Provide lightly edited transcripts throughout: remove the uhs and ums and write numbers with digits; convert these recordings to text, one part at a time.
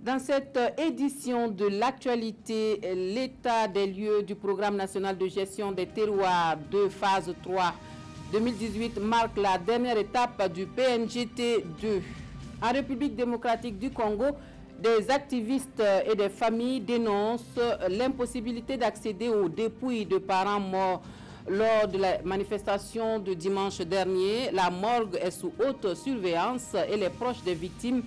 Dans cette édition de l'actualité, l'état des lieux du programme national de gestion des terroirs de phase 3 2018 marque la dernière étape du PNGT2. En République démocratique du Congo, des activistes et des familles dénoncent l'impossibilité d'accéder aux dépouilles de parents morts lors de la manifestation de dimanche dernier. La morgue est sous haute surveillance et les proches des victimes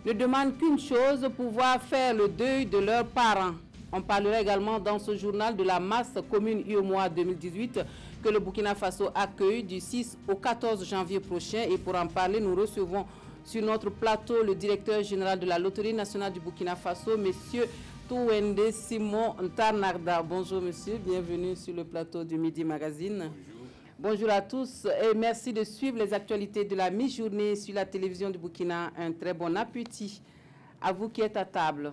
ne demandent qu'une chose, pouvoir faire le deuil de leurs parents. On parlera également dans ce journal de la masse commune UEMOA 2018 que le Burkina Faso accueille du 6 au 14 janvier prochain. Et pour en parler, nous recevons sur notre plateau le directeur général de la Loterie nationale du Burkina Faso, M. Touwende Simon Ntarnarda. Bonjour monsieur, bienvenue sur le plateau du Midi Magazine. Bonjour à tous et merci de suivre les actualités de la mi-journée sur la télévision du Burkina. Un très bon appétit à vous qui êtes à table.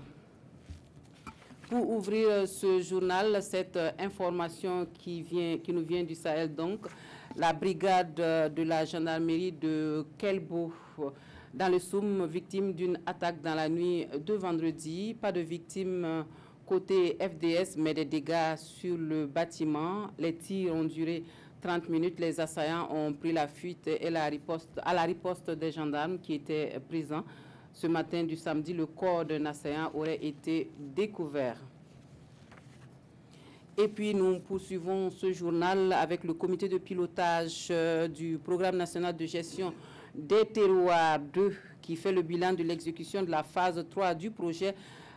Pour ouvrir ce journal, cette information qui nous vient du Sahel, donc, la brigade de la gendarmerie de Kelbo dans le Soum, victime d'une attaque dans la nuit de vendredi. Pas de victimes côté FDS, mais des dégâts sur le bâtiment. Les tirs ont duré 30 minutes. Les assaillants ont pris la fuite et à la riposte des gendarmes qui étaient présents. Ce matin du samedi, le corps d'un assaillant aurait été découvert. Et puis nous poursuivons ce journal avec le comité de pilotage du programme national de gestion des terroirs 2 qui fait le bilan de l'exécution de la phase 3 du projet.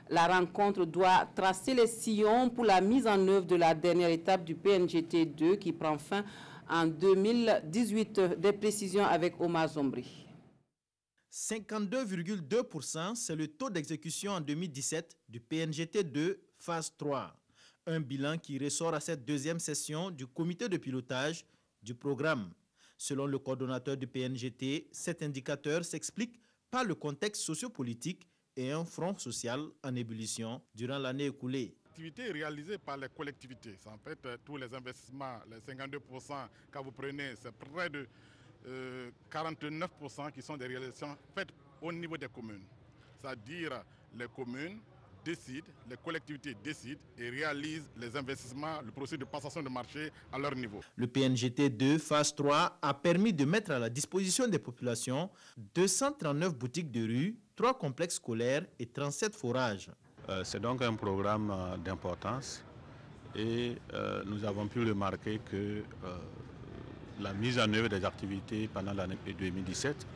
La rencontre doit tracer les sillons pour la mise en œuvre de la dernière étape du PNGT 2 qui prend fin en 2018. Des précisions avec Omar Zombri. 52,2%, c'est le taux d'exécution en 2017 du PNGT 2 phase 3. Un bilan qui ressort à cette deuxième session du comité de pilotage du programme. Selon le coordonnateur du PNGT, cet indicateur s'explique par le contexte sociopolitique et un front social en ébullition durant l'année écoulée. L'activité est réalisée par les collectivités. En fait, tous les investissements, les 52%, quand vous prenez, c'est près de 49% qui sont des réalisations faites au niveau des communes. C'est-à-dire les communes décident, les collectivités décident et réalisent les investissements, le processus de passation de marché à leur niveau. Le PNGT 2 phase 3 a permis de mettre à la disposition des populations 239 boutiques de rue, 3 complexes scolaires et 37 forages. C'est donc un programme d'importance et nous avons pu remarquer que la mise en œuvre des activités pendant l'année 2017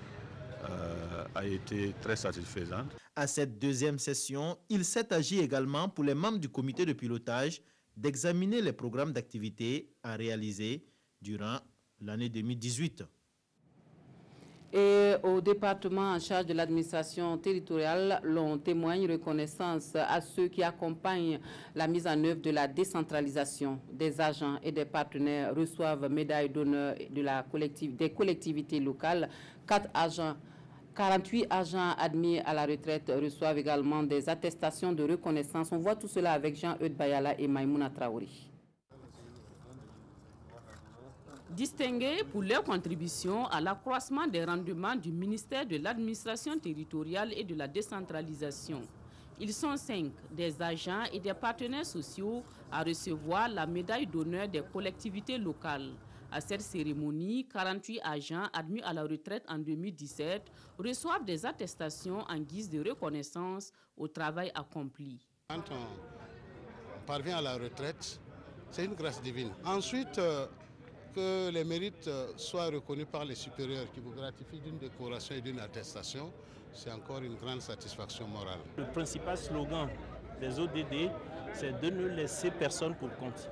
a été très satisfaisante. À cette deuxième session, il s'est agi également pour les membres du comité de pilotage d'examiner les programmes d'activité à réaliser durant l'année 2018. Et au département en charge de l'administration territoriale, l'on témoigne reconnaissance à ceux qui accompagnent la mise en œuvre de la décentralisation. Des agents et des partenaires reçoivent médaille d'honneur des collectivités locales. 48 agents admis à la retraite reçoivent également des attestations de reconnaissance. On voit tout cela avec Jean-Eudes Bayala et Maïmouna Traori. Distingués pour leur contribution à l'accroissement des rendements du ministère de l'administration territoriale et de la décentralisation. Ils sont 5, des agents et des partenaires sociaux à recevoir la médaille d'honneur des collectivités locales. À cette cérémonie, 48 agents admis à la retraite en 2017 reçoivent des attestations en guise de reconnaissance au travail accompli. Quand on parvient à la retraite, c'est une grâce divine. Ensuite, que les mérites soient reconnus par les supérieurs qui vous gratifient d'une décoration et d'une attestation, c'est encore une grande satisfaction morale. Le principal slogan des ODD, c'est de ne laisser personne pour compte.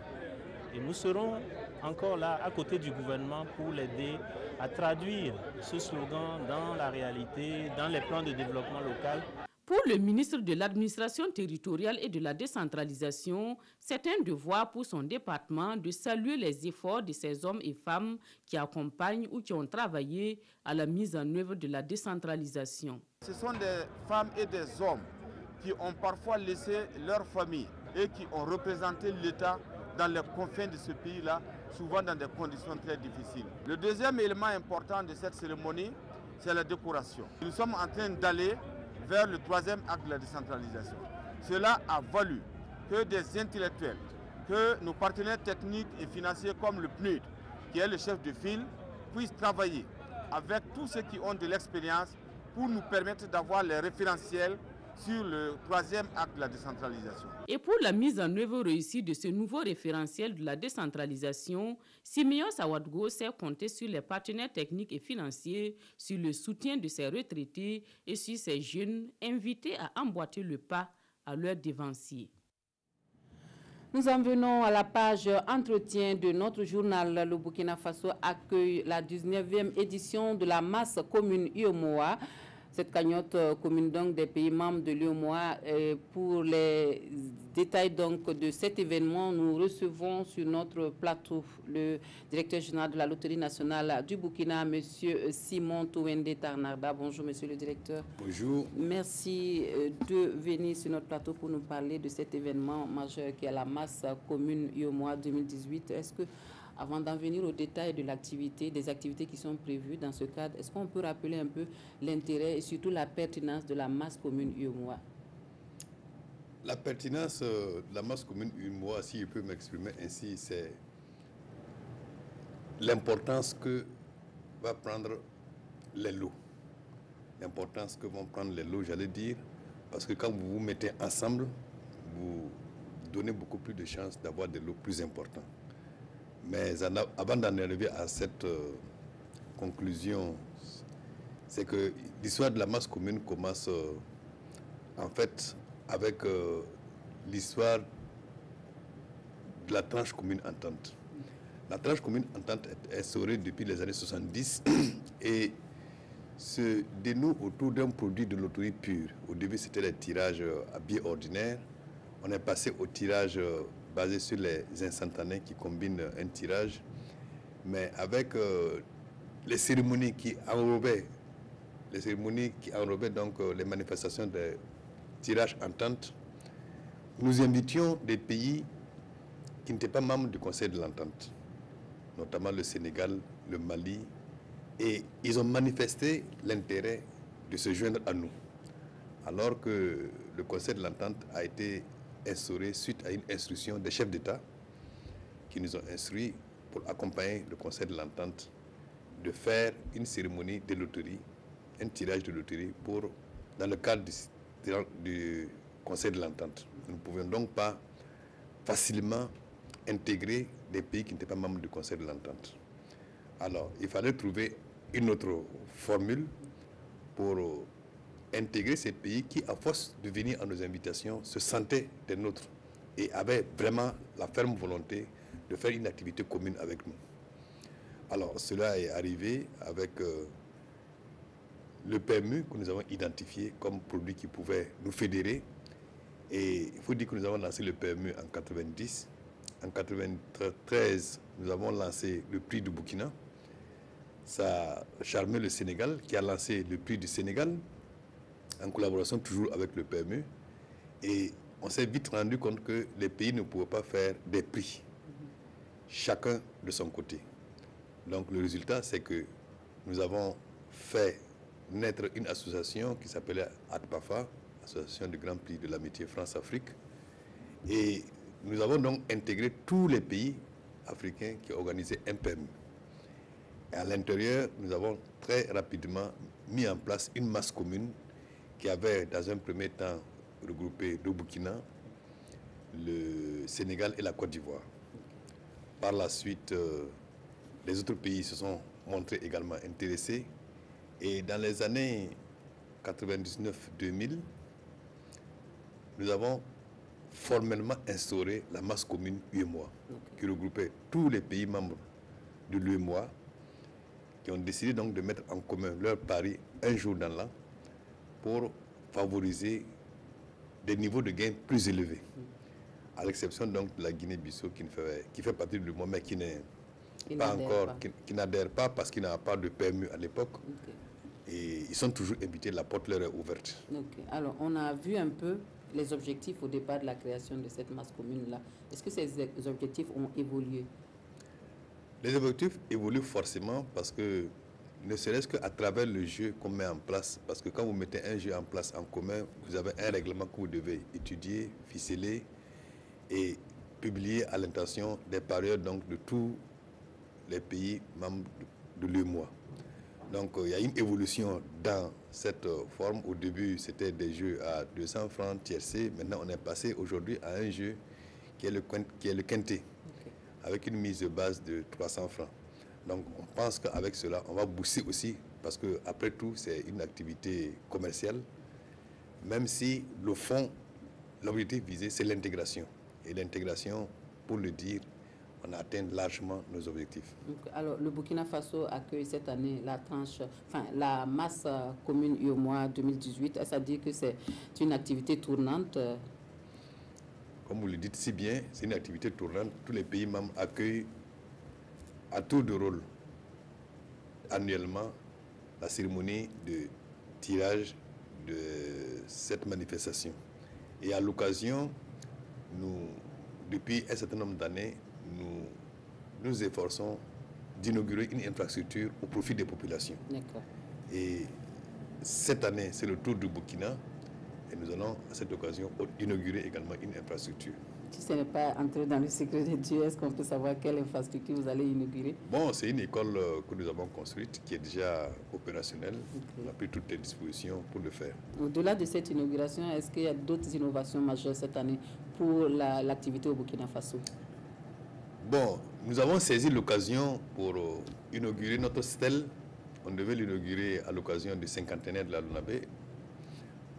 Et nous serons encore là à côté du gouvernement pour l'aider à traduire ce slogan dans la réalité, dans les plans de développement local. Pour le ministre de l'administration territoriale et de la décentralisation, c'est un devoir pour son département de saluer les efforts de ces hommes et femmes qui accompagnent ou qui ont travaillé à la mise en œuvre de la décentralisation. Ce sont des femmes et des hommes qui ont parfois laissé leur famille et qui ont représenté l'État dans les confins de ce pays-là, souvent dans des conditions très difficiles. Le deuxième élément important de cette cérémonie, c'est la décoration. Nous sommes en train d'aller vers le troisième acte de la décentralisation. Cela a valu que des intellectuels, que nos partenaires techniques et financiers comme le PNUD, qui est le chef de file, puissent travailler avec tous ceux qui ont de l'expérience pour nous permettre d'avoir les référentiels sur le troisième acte de la décentralisation. Et pour la mise en œuvre réussie de ce nouveau référentiel de la décentralisation, Simeon Sawadgo sait compter sur les partenaires techniques et financiers, sur le soutien de ses retraités et sur ces jeunes invités à emboîter le pas à leurs devanciers. Nous en venons à la page entretien de notre journal. Le Burkina Faso accueille la 19e édition de la masse commune UEMOA. Cette cagnotte commune donc des pays membres de l'UEMOA. Pour les détails donc de cet événement, nous recevons sur notre plateau le directeur général de la Loterie nationale du Burkina, M. Simon Touwende Tarnarda. Bonjour, monsieur le directeur. Bonjour. Merci de venir sur notre plateau pour nous parler de cet événement majeur qui est la masse commune UEMOA 2018. Est-ce que, avant d'en venir aux détails de l'activité, des activités qui sont prévues dans ce cadre, est-ce qu'on peut rappeler un peu l'intérêt et surtout la pertinence de la masse commune UEMOA? La pertinence de la masse commune UEMOA, si je peux m'exprimer ainsi, c'est l'importance que va prendre les lots. L'importance que vont prendre les lots, j'allais dire, parce que quand vous vous mettez ensemble, vous donnez beaucoup plus de chances d'avoir des lots plus importants. Mais avant d'en arriver à cette conclusion, c'est que l'histoire de la masse commune commence en fait avec l'histoire de la tranche commune entente. La tranche commune entente est instaurée depuis les années 70 et se dénoue autour d'un produit de loterie pure. Au début, c'était les tirages à billets ordinaires. On est passé au tirage basé sur les instantanés qui combinent un tirage, mais avec les cérémonies qui enrobaient donc les manifestations de tirage entente. Nous invitions des pays qui n'étaient pas membres du Conseil de l'entente, notamment le Sénégal, le Mali, et ils ont manifesté l'intérêt de se joindre à nous, alors que le Conseil de l'entente a été instauré suite à une instruction des chefs d'État qui nous ont instruits pour accompagner le Conseil de l'entente de faire une cérémonie de loterie, un tirage de loterie dans le cadre du Conseil de l'entente. Nous ne pouvions donc pas facilement intégrer des pays qui n'étaient pas membres du Conseil de l'entente. Alors, il fallait trouver une autre formule pour intégrer ces pays qui, à force de venir à nos invitations, se sentaient des nôtres et avaient vraiment la ferme volonté de faire une activité commune avec nous. Alors, cela est arrivé avec le PMU que nous avons identifié comme produit qui pouvait nous fédérer. Et il faut dire que nous avons lancé le PMU en 90. En 93, nous avons lancé le prix du Burkina. Ça a charmé le Sénégal, qui a lancé le prix du Sénégal, en collaboration toujours avec le PMU. Et on s'est vite rendu compte que les pays ne pouvaient pas faire des prix, chacun de son côté. Donc le résultat, c'est que nous avons fait naître une association qui s'appelait ACPAFA, Association du Grand Prix de l'Amitié France-Afrique. Et nous avons donc intégré tous les pays africains qui organisaient un PMU. Et à l'intérieur, nous avons très rapidement mis en place une masse commune qui avait, dans un premier temps, regroupé le Burkina, le Sénégal et la Côte d'Ivoire. Par la suite, les autres pays se sont montrés également intéressés. Et dans les années 99-2000, nous avons formellement instauré la masse commune UEMOA, qui regroupait tous les pays membres de l'UEMOA, qui ont décidé donc de mettre en commun leur pari un jour dans l'an pour favoriser des niveaux de gains plus élevés, à l'exception donc de la Guinée-Bissau qui fait partie de l'UEMOA, mais qui n'est pas encore, qui n'adhère pas parce qu'il n'a pas de PMU à l'époque. Et ils sont toujours invités, la porte leur est ouverte. Alors, on a vu un peu les objectifs au départ de la création de cette masse commune-là. Est-ce que ces objectifs ont évolué? Les objectifs évoluent forcément parce que ne serait-ce qu'à travers le jeu qu'on met en place. Parce que quand vous mettez un jeu en place en commun, vous avez un règlement que vous devez étudier, ficeler et publier à l'intention des parieurs donc, de tous les pays membres de l'UEMOA. Donc il y a une évolution dans cette forme. Au début, c'était des jeux à 200 francs tiercés. Maintenant, on est passé aujourd'hui à un jeu qui est le quinté, avec une mise de base de 300 francs. Donc on pense qu'avec cela, on va booster aussi, parce qu'après tout, c'est une activité commerciale, même si le fond, l'objectif visé, c'est l'intégration. Et l'intégration, pour le dire, on a atteint largement nos objectifs. Donc, alors, le Burkina Faso accueille cette année la masse commune UEMOA 2018. Est-ce à dire que c'est une activité tournante? Comme vous le dites si bien, c'est une activité tournante. Tous les pays membres accueillent à tour de rôle annuellement la cérémonie de tirage de cette manifestation. Et à l'occasion, depuis un certain nombre d'années, nous nous efforçons d'inaugurer une infrastructure au profit des populations. Et cette année, c'est le tour du Burkina et nous allons à cette occasion inaugurer également une infrastructure. Si ce n'est pas entrer dans le secret de Dieu, est-ce qu'on peut savoir quelle infrastructure vous allez inaugurer? Bon, c'est une école que nous avons construite qui est déjà opérationnelle. On a pris toutes les dispositions pour le faire. Au-delà de cette inauguration, est-ce qu'il y a d'autres innovations majeures cette année pour l'activité au Burkina Faso? Bon, nous avons saisi l'occasion pour inaugurer notre stèle. On devait l'inaugurer à l'occasion du cinquantenaire de la Lunabé.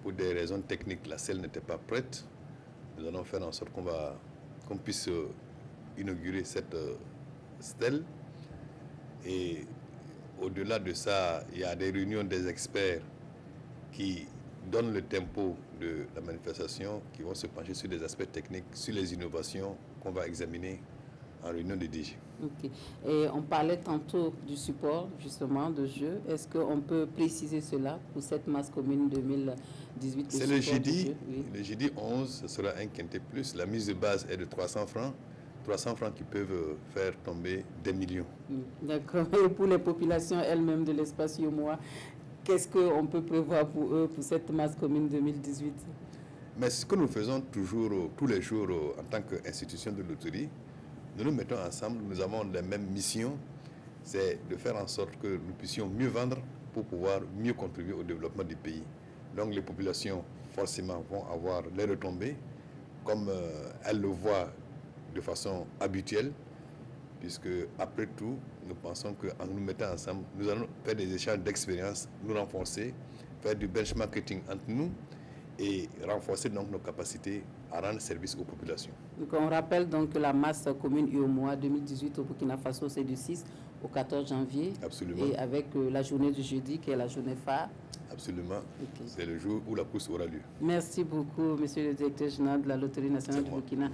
Pour des raisons techniques, la stèle n'était pas prête. Nous allons faire en sorte qu'on puisse inaugurer cette stèle. Et au-delà de ça, il y a des réunions des experts qui donnent le tempo de la manifestation, qui vont se pencher sur des aspects techniques, sur les innovations qu'on va examiner en réunion de DG. Ok. Et on parlait tantôt du support, justement, de jeu. Est-ce qu'on peut préciser cela pour cette masse commune 2018? C'est le jeudi. Oui. Le jeudi 11, ce sera un quintet plus. La mise de base est de 300 francs. 300 francs qui peuvent faire tomber des millions. D'accord. Et pour les populations elles-mêmes de l'espace UEMOA, qu'est-ce qu'on peut prévoir pour eux, pour cette masse commune 2018? Mais ce que nous faisons toujours, tous les jours, en tant qu'institution de loterie, nous nous mettons ensemble, nous avons la même mission, c'est de faire en sorte que nous puissions mieux vendre pour pouvoir mieux contribuer au développement du pays. Donc les populations, forcément, vont avoir les retombées, comme elles le voient de façon habituelle, puisque après tout, nous pensons qu'en nous mettant ensemble, nous allons faire des échanges d'expériences, nous renforcer, faire du benchmarking entre nous et renforcer donc nos capacités à rendre service aux populations. Donc on rappelle donc que la masse commune UEMOA 2018 au Burkina Faso, c'est du 6 au 14 janvier. Absolument. Et avec la journée du jeudi qui est la journée phare. Absolument. Okay. C'est le jour où la course aura lieu. Merci beaucoup, monsieur le directeur général de la Loterie nationale du Burkina,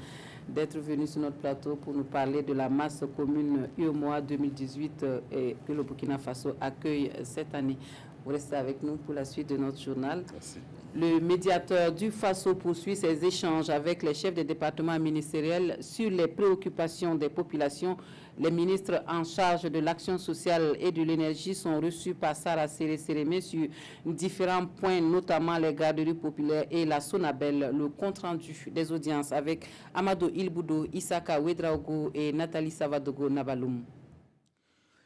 d'être venu sur notre plateau pour nous parler de la masse commune UEMOA 2018 et que le Burkina Faso accueille cette année. Vous restez avec nous pour la suite de notre journal. Merci. Le médiateur du Faso poursuit ses échanges avec les chefs des départements ministériels sur les préoccupations des populations. Les ministres en charge de l'action sociale et de l'énergie sont reçus par Sarah Séré-Sérémé sur différents points, notamment les garderies populaires et la Sonabel. Le compte-rendu des audiences avec Amadou Ilboudo, Isaka Ouedraogo et Nathalie Savadogo Nabaloum.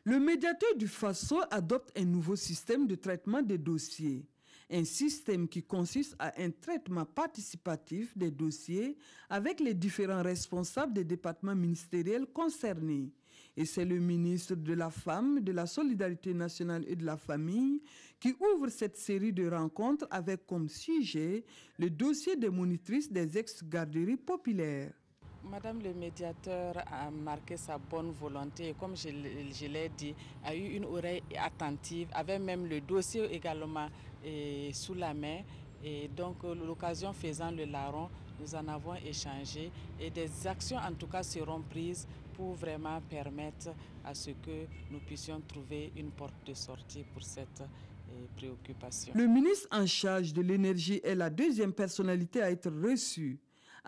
Le médiateur du Faso adopte un nouveau système de traitement des dossiers. Un système qui consiste à un traitement participatif des dossiers avec les différents responsables des départements ministériels concernés. Et c'est le ministre de la Femme, de la Solidarité nationale et de la Famille qui ouvre cette série de rencontres avec comme sujet le dossier des monitrices des ex-garderies populaires. Madame le médiateur a marqué sa bonne volonté et comme je l'ai dit, a eu une oreille attentive, avait même le dossier également sous la main. Et donc l'occasion faisant le larron, nous en avons échangé et des actions en tout cas seront prises pour vraiment permettre à ce que nous puissions trouver une porte de sortie pour cette préoccupation. Le ministre en charge de l'énergie est la deuxième personnalité à être reçue.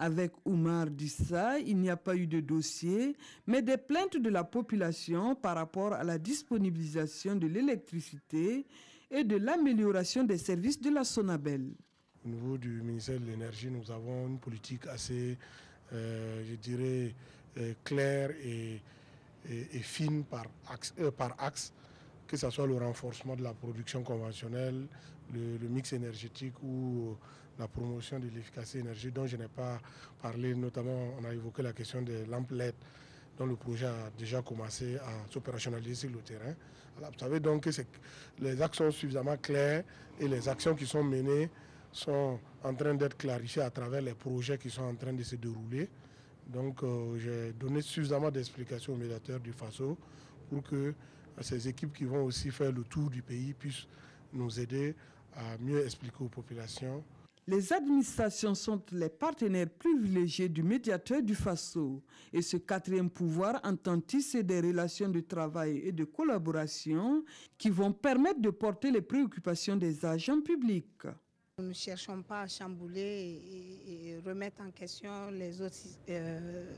Avec Oumar Dissa, il n'y a pas eu de dossier, mais des plaintes de la population par rapport à la disponibilisation de l'électricité et de l'amélioration des services de la Sonabel. Au niveau du ministère de l'Énergie, nous avons une politique assez, je dirais, claire et fine par axe, que ce soit le renforcement de la production conventionnelle, le mix énergétique ou la promotion de l'efficacité énergétique dont je n'ai pas parlé. Notamment, on a évoqué la question des lampes LED dont le projet a déjà commencé à s'opérationnaliser sur le terrain. Alors, vous savez donc que les axes sont suffisamment clairs et les actions qui sont menées sont en train d'être clarifiées à travers les projets qui sont en train de se dérouler. Donc j'ai donné suffisamment d'explications aux médiateurs du FASO pour que ces équipes qui vont aussi faire le tour du pays puissent nous aider à mieux expliquer aux populations. Les administrations sont les partenaires privilégiés du médiateur du FASO et ce quatrième pouvoir entend tisser des relations de travail et de collaboration qui vont permettre de porter les préoccupations des agents publics. Nous ne cherchons pas à chambouler et remettre en question les autres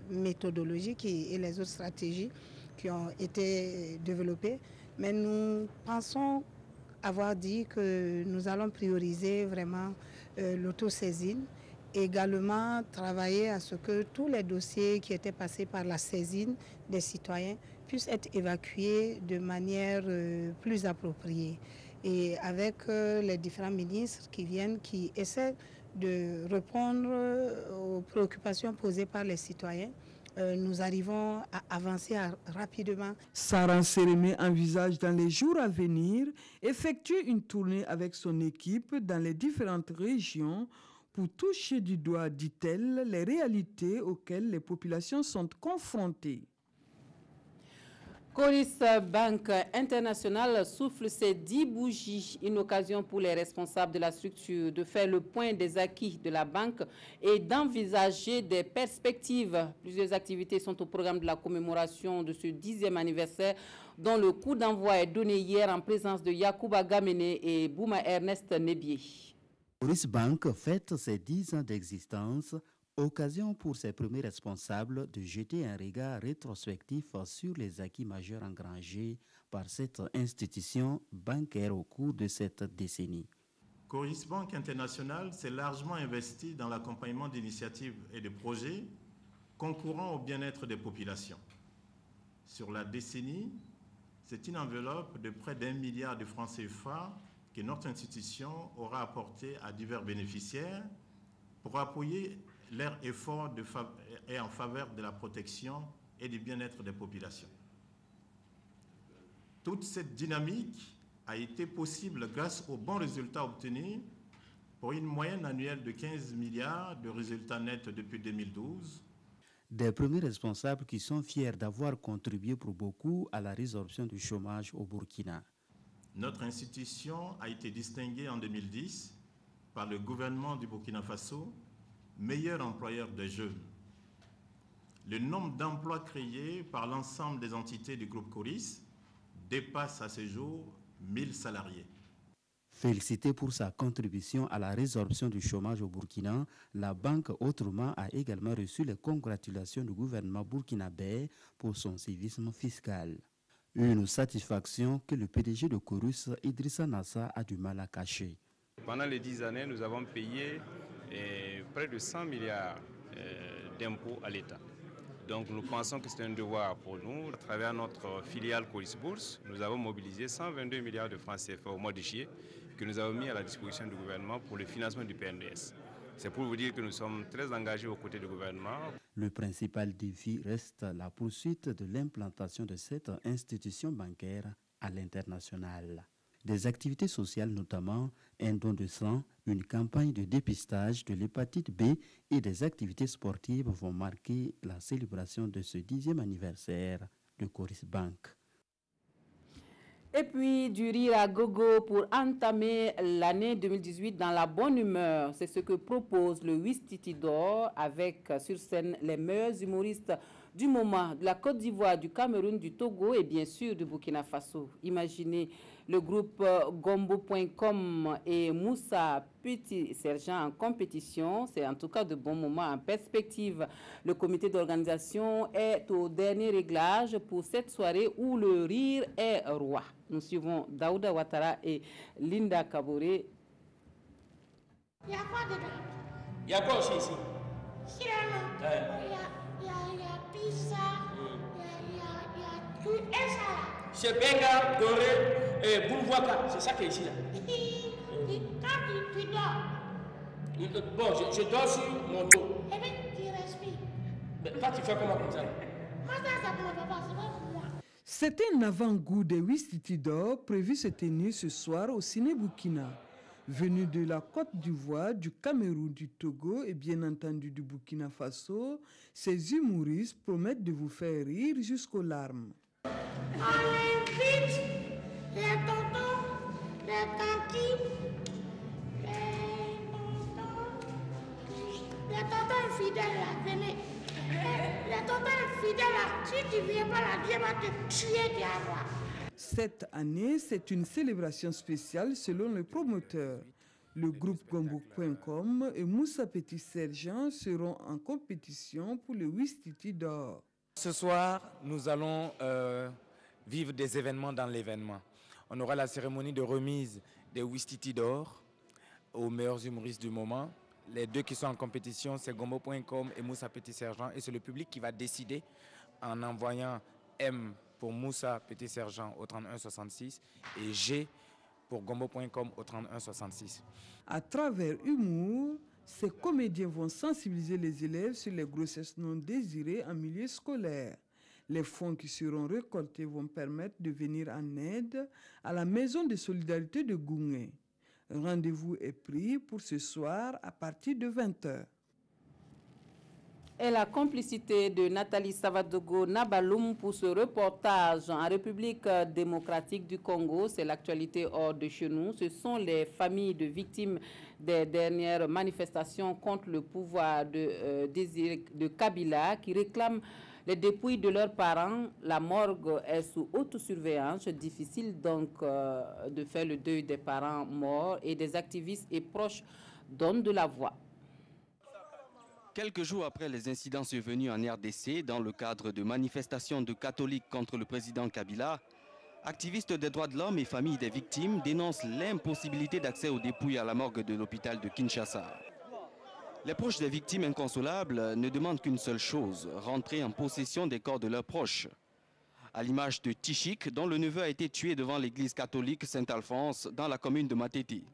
méthodologies et les autres stratégies qui ont été développées, mais nous pensons avoir dit que nous allons prioriser vraiment l'autosaisine et également travailler à ce que tous les dossiers qui étaient passés par la saisine des citoyens puissent être évacués de manière plus appropriée. Et avec les différents ministres qui viennent, qui essaient de répondre aux préoccupations posées par les citoyens, nous arrivons à avancer rapidement. Sarah Sérémé envisage dans les jours à venir effectuer une tournée avec son équipe dans les différentes régions pour toucher du doigt, dit-elle, les réalités auxquelles les populations sont confrontées. Coris Bank International souffle ses 10 bougies, une occasion pour les responsables de la structure de faire le point des acquis de la banque et d'envisager des perspectives. Plusieurs activités sont au programme de la commémoration de ce 10e anniversaire, dont le coup d'envoi est donné hier en présence de Yacouba Gamene et Bouma Ernest Nebié. Coris Bank fête ses 10 ans d'existence. Occasion pour ses premiers responsables de jeter un regard rétrospectif sur les acquis majeurs engrangés par cette institution bancaire au cours de cette décennie. Coris Bank International s'est largement investi dans l'accompagnement d'initiatives et de projets concourant au bien-être des populations. Sur la décennie, c'est une enveloppe de près d'1 milliard de francs CFA que notre institution aura apporté à divers bénéficiaires pour appuyer leurs efforts en faveur de la protection et du bien-être des populations. Toute cette dynamique a été possible grâce aux bons résultats obtenus pour une moyenne annuelle de 15 milliards de résultats nets depuis 2012. Des premiers responsables qui sont fiers d'avoir contribué pour beaucoup à la résorption du chômage au Burkina. Notre institution a été distinguée en 2010 par le gouvernement du Burkina Faso meilleur employeur des jeunes. Le nombre d'emplois créés par l'ensemble des entités du groupe Coris dépasse à ce jour 1000 salariés. Félicitée pour sa contribution à la résorption du chômage au Burkina, la banque autrement a également reçu les congratulations du gouvernement burkinabé pour son civisme fiscal. Une satisfaction que le PDG de Coris, Idrissa Nassa, a du mal à cacher. Pendant les 10 années, nous avons payé près de 100 milliards d'impôts à l'État. Donc nous pensons que c'est un devoir pour nous. À travers notre filiale Coris Bourse, nous avons mobilisé 122 milliards de francs CFA au mois de juillet que nous avons mis à la disposition du gouvernement pour le financement du PNDS. C'est pour vous dire que nous sommes très engagés aux côtés du gouvernement. Le principal défi reste la poursuite de l'implantation de cette institution bancaire à l'international. Des activités sociales notamment, un don de sang, une campagne de dépistage de l'hépatite B et des activités sportives vont marquer la célébration de ce 10e anniversaire de Coris Bank. Et puis du rire à gogo pour entamer l'année 2018 dans la bonne humeur. C'est ce que propose le Ouistiti d'Or avec sur scène les meilleurs humoristes du moment, de la Côte d'Ivoire, du Cameroun, du Togo et bien sûr du Burkina Faso. Imaginez le groupe Gombo.com et Moussa Petit Sergent en compétition. C'est en tout cas de bons moments en perspective. Le comité d'organisation est au dernier réglage pour cette soirée où le rire est roi. Nous suivons Daouda Ouattara et Linda Kaboré. Il y a quoi dedans? Il y a quoi aussi ici? Il y a pizza, il y a tout et ça. C'est benga, doré et boulevard, c'est ça qui est ici là. Quand tu dors. Bon, je dors sur mon dos. Et puis tu respires. Mais toi tu fais comment comme ça? Moi ça c'est pour mon papa, c'est pas pour moi. C'est un avant-goût des Ouistiti d'or prévu se tenir ce soir au Ciné Burkina. Venus de la Côte d'Ivoire, du Cameroun, du Togo et bien entendu du Burkina Faso, ces humoristes promettent de vous faire rire jusqu'aux larmes. On invite les tontons, les tantines, les tontons infidèles là, venez. Les tontons infidèles là, si tu ne viens pas là, Dieu va te tuer d'abord. Cette année, c'est une célébration spéciale selon le promoteur. Le groupe Gombo.com et Moussa Petit Sergent seront en compétition pour le Ouistiti d'or. Ce soir, nous allons vivre des événements dans l'événement. On aura la cérémonie de remise des Ouistiti d'or aux meilleurs humoristes du moment. Les deux qui sont en compétition, c'est Gombo.com et Moussa Petit Sergent. Et c'est le public qui va décider en envoyant M pour Moussa Petit Sergent au 3166 et G pour Gombo.com au 3166. À travers humour, ces comédiens vont sensibiliser les élèves sur les grossesses non désirées en milieu scolaire. Les fonds qui seront récoltés vont permettre de venir en aide à la Maison de solidarité de Gouné. Rendez-vous est pris pour ce soir à partir de 20h. Et la complicité de Nathalie Savadogo Nabaloum pour ce reportage en République démocratique du Congo. C'est l'actualité hors de chez nous. Ce sont les familles de victimes des dernières manifestations contre le pouvoir de Kabila qui réclament les dépouilles de leurs parents. La morgue est sous haute surveillance. Difficile donc de faire le deuil des parents morts et des activistes et proches donnent de la voix. Quelques jours après les incidents survenus en RDC dans le cadre de manifestations de catholiques contre le président Kabila, activistes des droits de l'homme et familles des victimes dénoncent l'impossibilité d'accès aux dépouilles à la morgue de l'hôpital de Kinshasa. Les proches des victimes inconsolables ne demandent qu'une seule chose, rentrer en possession des corps de leurs proches. À l'image de Tichik, dont le neveu a été tué devant l'église catholique Saint-Alphonse dans la commune de Mateti.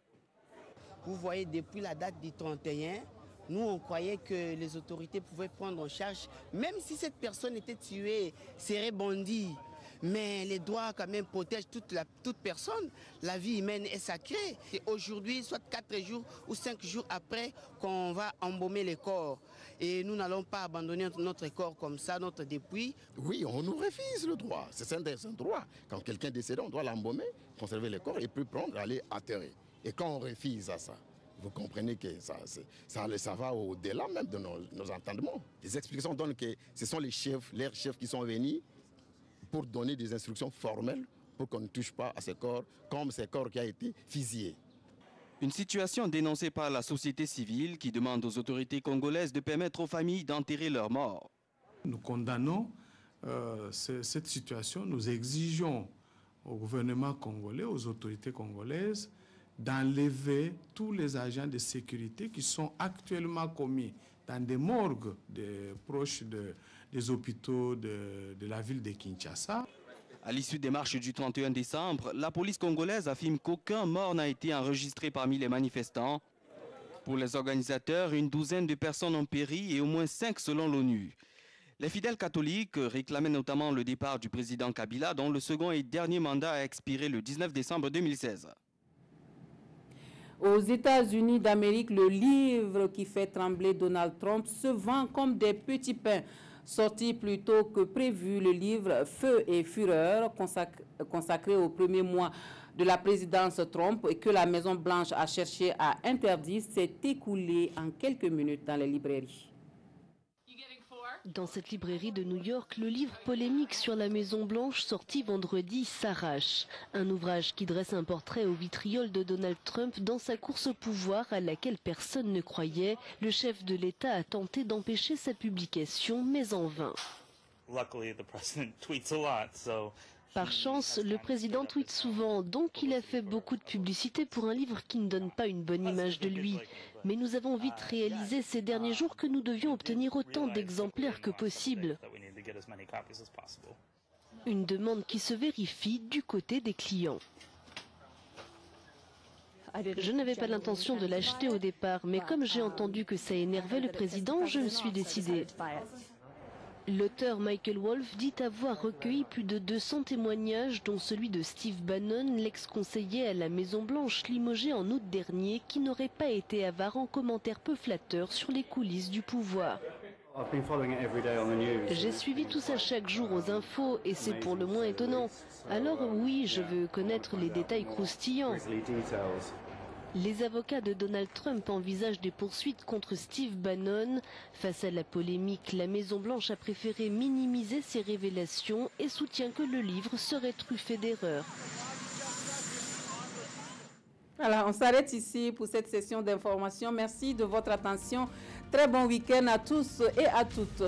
Vous voyez, depuis la date du 31, nous, on croyait que les autorités pouvaient prendre en charge, même si cette personne était tuée, serait bandit. Mais les droits quand même protègent toute personne. La vie humaine est sacrée. Et aujourd'hui, soit 4 jours ou 5 jours après, qu'on va embaumer les corps. Et nous n'allons pas abandonner notre corps comme ça, notre dépouille. Oui, on nous refuse le droit. C'est un droit. Quand quelqu'un est décédé, on doit l'embaumer, conserver les corps et puis prendre, aller enterrer. Et quand on refuse à ça, vous comprenez que ça va au-delà même de nos entendements. Les explications donnent que ce sont leurs chefs qui sont venus pour donner des instructions formelles pour qu'on ne touche pas à ces corps, comme ces corps qui a été fusillés. Une situation dénoncée par la société civile qui demande aux autorités congolaises de permettre aux familles d'enterrer leurs morts. Nous condamnons cette situation. Nous exigeons au gouvernement congolais, aux autorités congolaises, d'enlever tous les agents de sécurité qui sont actuellement commis dans des morgues proches des hôpitaux de la ville de Kinshasa. À l'issue des marches du 31 décembre, la police congolaise affirme qu'aucun mort n'a été enregistré parmi les manifestants. Pour les organisateurs, une douzaine de personnes ont péri et au moins 5 selon l'ONU. Les fidèles catholiques réclamaient notamment le départ du président Kabila, dont le second et dernier mandat a expiré le 19 décembre 2016. Aux États-Unis d'Amérique, le livre qui fait trembler Donald Trump se vend comme des petits pains. Sorti plus tôt que prévu, le livre Feu et Fureur, consacré au premier mois de la présidence Trump et que la Maison-Blanche a cherché à interdire, s'est écoulé en quelques minutes dans les librairies. Dans cette librairie de New York, le livre polémique sur la Maison Blanche sorti vendredi s'arrache. Un ouvrage qui dresse un portrait au vitriol de Donald Trump dans sa course au pouvoir à laquelle personne ne croyait. Le chef de l'État a tenté d'empêcher sa publication, mais en vain. Par chance, le président tweete souvent, donc il a fait beaucoup de publicité pour un livre qui ne donne pas une bonne image de lui. Mais nous avons vite réalisé ces derniers jours que nous devions obtenir autant d'exemplaires que possible. Une demande qui se vérifie du côté des clients. Je n'avais pas l'intention de l'acheter au départ, mais comme j'ai entendu que ça énervait le président, je me suis décidée. L'auteur Michael Wolff dit avoir recueilli plus de 200 témoignages, dont celui de Steve Bannon, l'ex-conseiller à la Maison-Blanche limogé en août dernier, qui n'aurait pas été avare en commentaires peu flatteurs sur les coulisses du pouvoir. J'ai suivi tout ça chaque jour aux infos et c'est pour le moins étonnant. Alors oui, je veux connaître les détails croustillants. Les avocats de Donald Trump envisagent des poursuites contre Steve Bannon. Face à la polémique, la Maison-Blanche a préféré minimiser ses révélations et soutient que le livre serait truffé d'erreurs. Voilà, on s'arrête ici pour cette session d'information. Merci de votre attention. Très bon week-end à tous et à toutes.